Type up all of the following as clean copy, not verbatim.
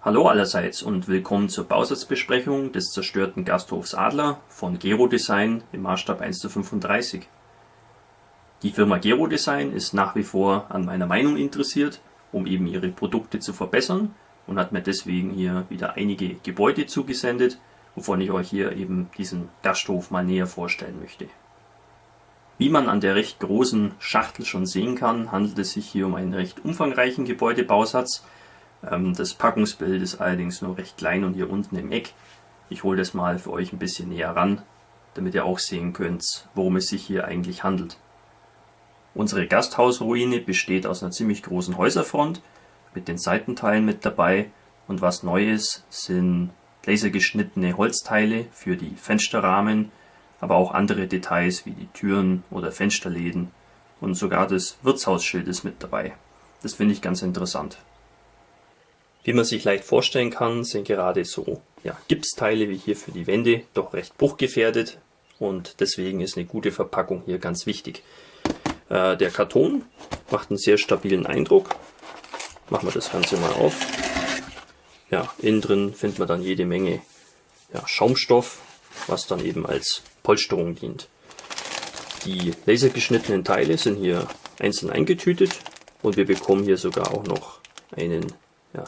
Hallo allerseits und willkommen zur Bausatzbesprechung des zerstörten Gasthofs Adler von Gero Design im Maßstab 1:35. Die Firma Gero Design ist nach wie vor an meiner Meinung interessiert, um eben ihre Produkte zu verbessern, und hat mir deswegen hier wieder einige Gebäude zugesendet, wovon ich euch hier eben diesen Gasthof mal näher vorstellen möchte. Wie man an der recht großen Schachtel schon sehen kann, handelt es sich hier um einen recht umfangreichen Gebäudebausatz. Das Packungsbild ist allerdings nur recht klein und hier unten im Eck. Ich hole das mal für euch ein bisschen näher ran, damit ihr auch sehen könnt, worum es sich hier eigentlich handelt. Unsere Gasthausruine besteht aus einer ziemlich großen Häuserfront mit den Seitenteilen mit dabei, und was neu ist, sind lasergeschnittene Holzteile für die Fensterrahmen, aber auch andere Details wie die Türen oder Fensterläden, und sogar das Wirtshausschild ist mit dabei. Das finde ich ganz interessant. Wie man sich leicht vorstellen kann, sind gerade so Gipsteile wie hier für die Wände doch recht bruchgefährdet, und deswegen ist eine gute Verpackung hier ganz wichtig. Der Karton macht einen sehr stabilen Eindruck. Machen wir das Ganze mal auf. Ja, innen drin findet man dann jede Menge Schaumstoff, was dann eben als Polsterung dient. Die lasergeschnittenen Teile sind hier einzeln eingetütet, und wir bekommen hier sogar auch noch einen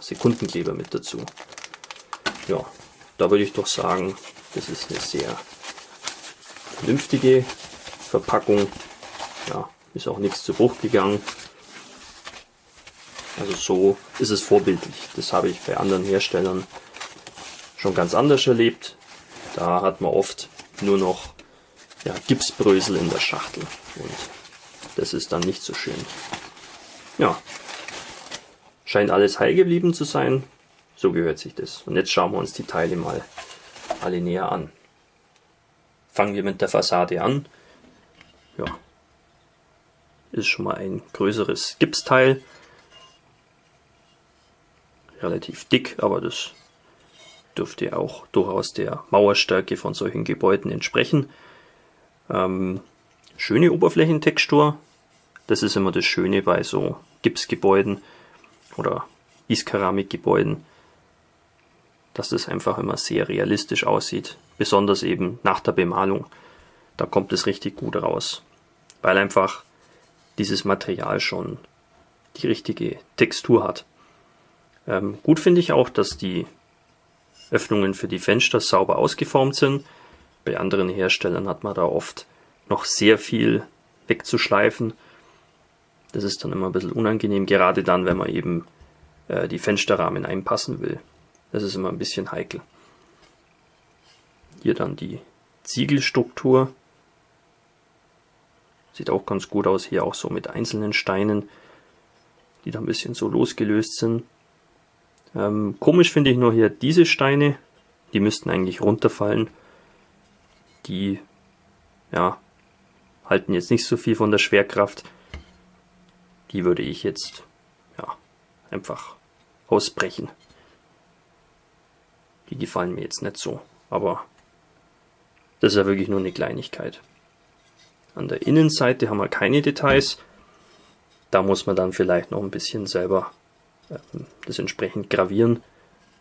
Sekundenkleber mit dazu. Ja, da würde ich doch sagen, das ist eine sehr vernünftige Verpackung. Ja, ist auch nichts zu Bruch gegangen. Also so ist es vorbildlich. Das habe ich bei anderen Herstellern schon ganz anders erlebt. Da hat man oft nur noch Gipsbrösel in der Schachtel, und das ist dann nicht so schön. Ja, scheint alles heil geblieben zu sein. So gehört sich das. Und jetzt schauen wir uns die Teile mal alle näher an. Fangen wir mit der Fassade an. Ja, ist schon mal ein größeres Gipsteil. Relativ dick, aber das dürfte auch durchaus der Mauerstärke von solchen Gebäuden entsprechen. Schöne Oberflächentextur. Das ist immer das Schöne bei so Gipsgebäuden oder Gießkeramikgebäuden, dass das einfach immer sehr realistisch aussieht. Besonders eben nach der Bemalung. Da kommt es richtig gut raus. Weil einfach dieses Material schon die richtige Textur hat. Gut finde ich auch, dass die Öffnungen für die Fenster sauber ausgeformt sind. Bei anderen Herstellern hat man da oft noch sehr viel wegzuschleifen. Das ist dann immer ein bisschen unangenehm, gerade dann, wenn man eben die Fensterrahmen einpassen will. Das ist immer ein bisschen heikel. Hier dann die Ziegelstruktur. Sieht auch ganz gut aus, hier auch so mit einzelnen Steinen, die da ein bisschen so losgelöst sind. Komisch finde ich nur hier diese Steine, die müssten eigentlich runterfallen. Die halten jetzt nicht so viel von der Schwerkraft. Die würde ich jetzt einfach ausbrechen. Die gefallen mir jetzt nicht so, aber das ist ja wirklich nur eine Kleinigkeit. An der Innenseite haben wir keine Details. Da muss man dann vielleicht noch ein bisschen selber das entsprechend gravieren.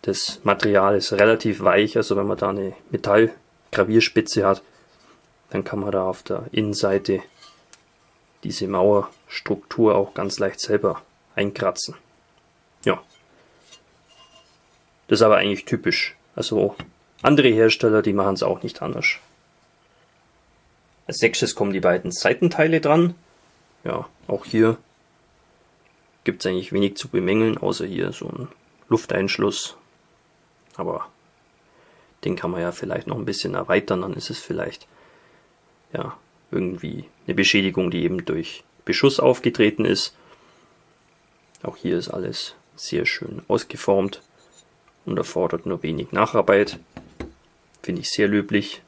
Das Material ist relativ weich, also wenn man da eine Metallgravierspitze hat, dann kann man da auf der Innenseite diese Mauerstruktur auch ganz leicht selber einkratzen. Ja, das ist aber eigentlich typisch. Also andere Hersteller, die machen es auch nicht anders. Als nächstes kommen die beiden Seitenteile dran. Ja, auch hier gibt es eigentlich wenig zu bemängeln, außer hier so ein Lufteinschluss. Aber den kann man ja vielleicht noch ein bisschen erweitern, dann ist es vielleicht irgendwie eine Beschädigung, die eben durch Beschuss aufgetreten ist. Auch hier ist alles sehr schön ausgeformt und erfordert nur wenig Nacharbeit. Finde ich sehr löblich.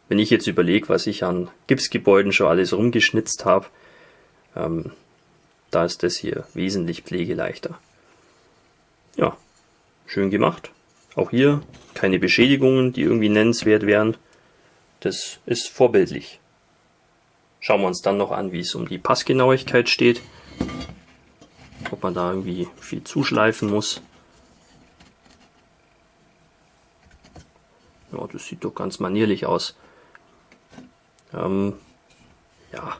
Wenn ich jetzt überlege, was ich an Gipsgebäuden schon alles rumgeschnitzt habe, da ist das hier wesentlich pflegeleichter. Ja, schön gemacht. Auch hier keine Beschädigungen, die irgendwie nennenswert wären. Das ist vorbildlich. Schauen wir uns dann noch an, wie es um die Passgenauigkeit steht. Ob man da irgendwie viel zuschleifen muss. sieht doch ganz manierlich aus. Ja,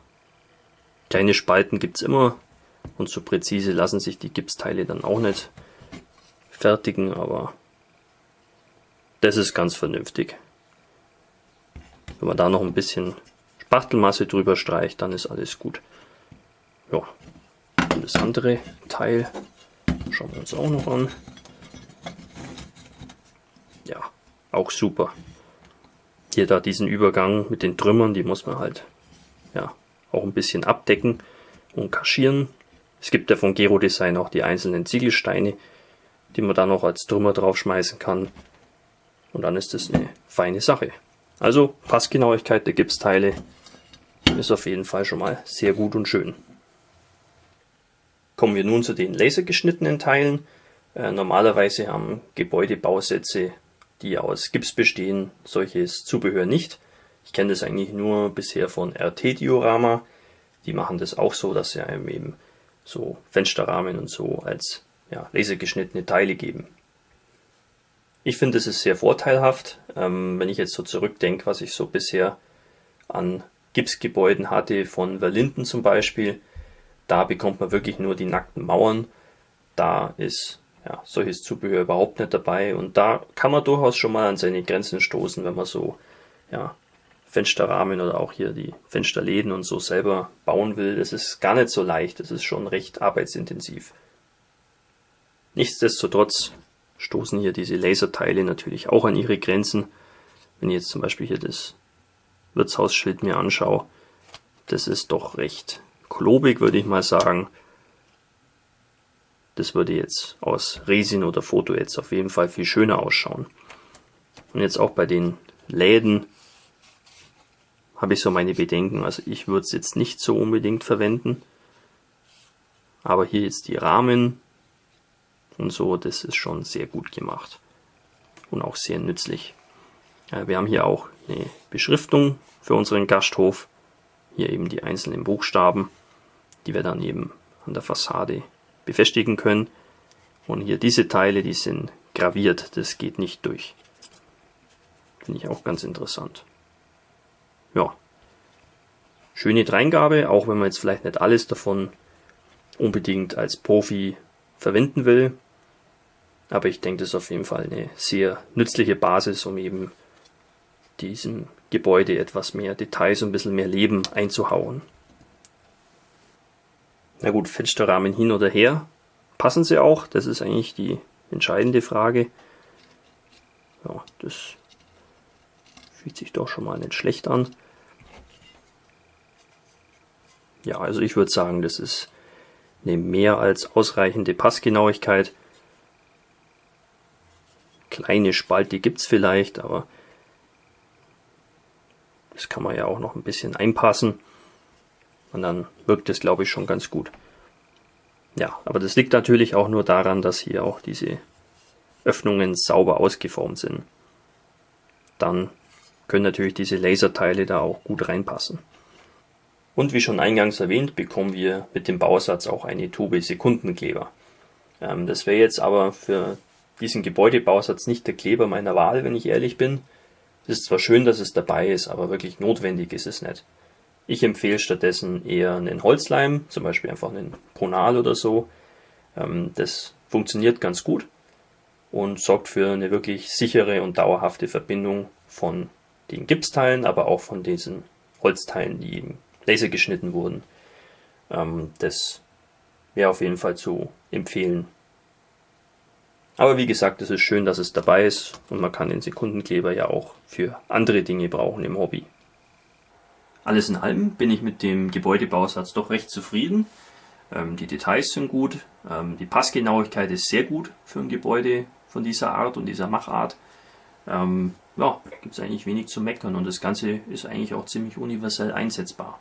kleine Spalten gibt es immer und so präzise lassen sich die Gipsteile dann auch nicht fertigen, aber das ist ganz vernünftig. Wenn man da noch ein bisschen Spachtelmasse drüber streicht, dann ist alles gut. Ja, und das andere Teil schauen wir uns auch noch an. Ja, auch super. Hier da diesen Übergang mit den Trümmern, die muss man halt ja auch ein bisschen abdecken und kaschieren. Es gibt ja von Gero Design auch die einzelnen Ziegelsteine, die man da noch als Trümmer draufschmeißen kann. Und dann ist das eine feine Sache. Also Passgenauigkeit der Gipsteile ist auf jeden Fall schon mal sehr gut und schön. Kommen wir nun zu den lasergeschnittenen Teilen. Normalerweise haben Gebäudebausätze, die aus Gips bestehen, solches Zubehör nicht. Ich kenne das eigentlich nur bisher von RT Diorama. Die machen das auch so, dass sie einem eben so Fensterrahmen und so als lasergeschnittene Teile geben. Ich finde, es ist sehr vorteilhaft, wenn ich jetzt so zurückdenke, was ich so bisher an Gipsgebäuden hatte, von Verlinden zum Beispiel. Da bekommt man wirklich nur die nackten Mauern. Da ist solches Zubehör überhaupt nicht dabei. Und da kann man durchaus schon mal an seine Grenzen stoßen, wenn man so Fensterrahmen oder auch hier die Fensterläden und so selber bauen will. Das ist gar nicht so leicht. Das ist schon recht arbeitsintensiv. Nichtsdestotrotz stoßen hier diese Laserteile natürlich auch an ihre Grenzen. Wenn ich jetzt zum Beispiel hier das Wirtshausschild mir anschaue, das ist doch recht klobig, würde ich mal sagen. Das würde jetzt aus Resin oder Foto jetzt auf jeden Fall viel schöner ausschauen. Und jetzt auch bei den Läden habe ich so meine Bedenken. Also ich würde es jetzt nicht so unbedingt verwenden. Aber hier jetzt die Rahmen und so, das ist schon sehr gut gemacht. Und auch sehr nützlich. Wir haben hier auch eine Beschriftung für unseren Gasthof. Hier eben die einzelnen Buchstaben, die wir dann eben an der Fassade befestigen können. Und hier diese Teile, die sind graviert, das geht nicht durch. Finde ich auch ganz interessant. Ja, schöne Dreingabe, auch wenn man jetzt vielleicht nicht alles davon unbedingt als Profi verwenden will. Aber ich denke, das ist auf jeden Fall eine sehr nützliche Basis, um eben diesem Gebäude etwas mehr Details und ein bisschen mehr Leben einzuhauen. Na gut, Fensterrahmen hin oder her, passen sie auch? Das ist eigentlich die entscheidende Frage. Ja, das fühlt sich doch schon mal nicht schlecht an. Ja, also ich würde sagen, das ist eine mehr als ausreichende Passgenauigkeit. Kleine Spalte gibt es vielleicht, aber das kann man ja auch noch ein bisschen einpassen. Und dann wirkt es, glaube ich, schon ganz gut. Ja, aber das liegt natürlich auch nur daran, dass hier auch diese Öffnungen sauber ausgeformt sind. Dann können natürlich diese Laserteile da auch gut reinpassen. Und wie schon eingangs erwähnt, bekommen wir mit dem Bausatz auch eine Tube Sekundenkleber. Das wäre jetzt aber für diesen Gebäudebausatz nicht der Kleber meiner Wahl, wenn ich ehrlich bin. Es ist zwar schön, dass es dabei ist, aber wirklich notwendig ist es nicht. Ich empfehle stattdessen eher einen Holzleim, zum Beispiel einfach einen Pronal oder so. Das funktioniert ganz gut und sorgt für eine wirklich sichere und dauerhafte Verbindung von den Gipsteilen, aber auch von diesen Holzteilen, die eben lasergeschnitten wurden. Das wäre auf jeden Fall zu empfehlen. Aber wie gesagt, es ist schön, dass es dabei ist und man kann den Sekundenkleber ja auch für andere Dinge brauchen im Hobby. Alles in allem bin ich mit dem Gebäudebausatz doch recht zufrieden. Die Details sind gut, die Passgenauigkeit ist sehr gut für ein Gebäude von dieser Art und dieser Machart. Ja, gibt es eigentlich wenig zu meckern und das Ganze ist eigentlich auch ziemlich universell einsetzbar.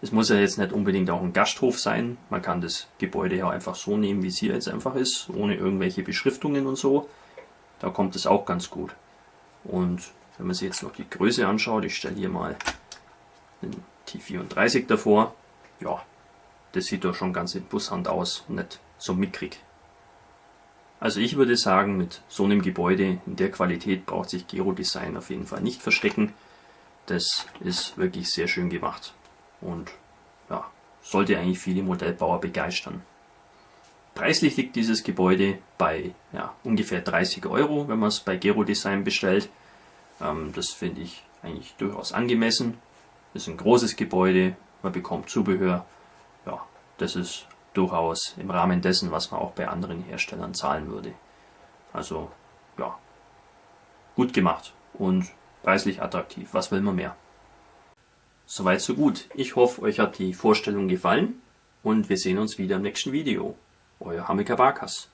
Es muss ja jetzt nicht unbedingt auch ein Gasthof sein, man kann das Gebäude ja einfach so nehmen, wie es hier jetzt einfach ist, ohne irgendwelche Beschriftungen und so. Da kommt es auch ganz gut. Und wenn man sich jetzt noch die Größe anschaut, ich stelle hier mal den T34 davor, ja, das sieht doch schon ganz imposant aus und nicht so mickrig. Also ich würde sagen, mit so einem Gebäude in der Qualität braucht sich Gero Design auf jeden Fall nicht verstecken. Das ist wirklich sehr schön gemacht und ja, sollte eigentlich viele Modellbauer begeistern. Preislich liegt dieses Gebäude bei ungefähr 30 Euro, wenn man es bei Gero Design bestellt. Das finde ich eigentlich durchaus angemessen. Das ist ein großes Gebäude, man bekommt Zubehör. Ja, das ist durchaus im Rahmen dessen, was man auch bei anderen Herstellern zahlen würde. Also ja, gut gemacht und preislich attraktiv. Was will man mehr? Soweit so gut. Ich hoffe, euch hat die Vorstellung gefallen und wir sehen uns wieder im nächsten Video. Euer Hamika Barkas.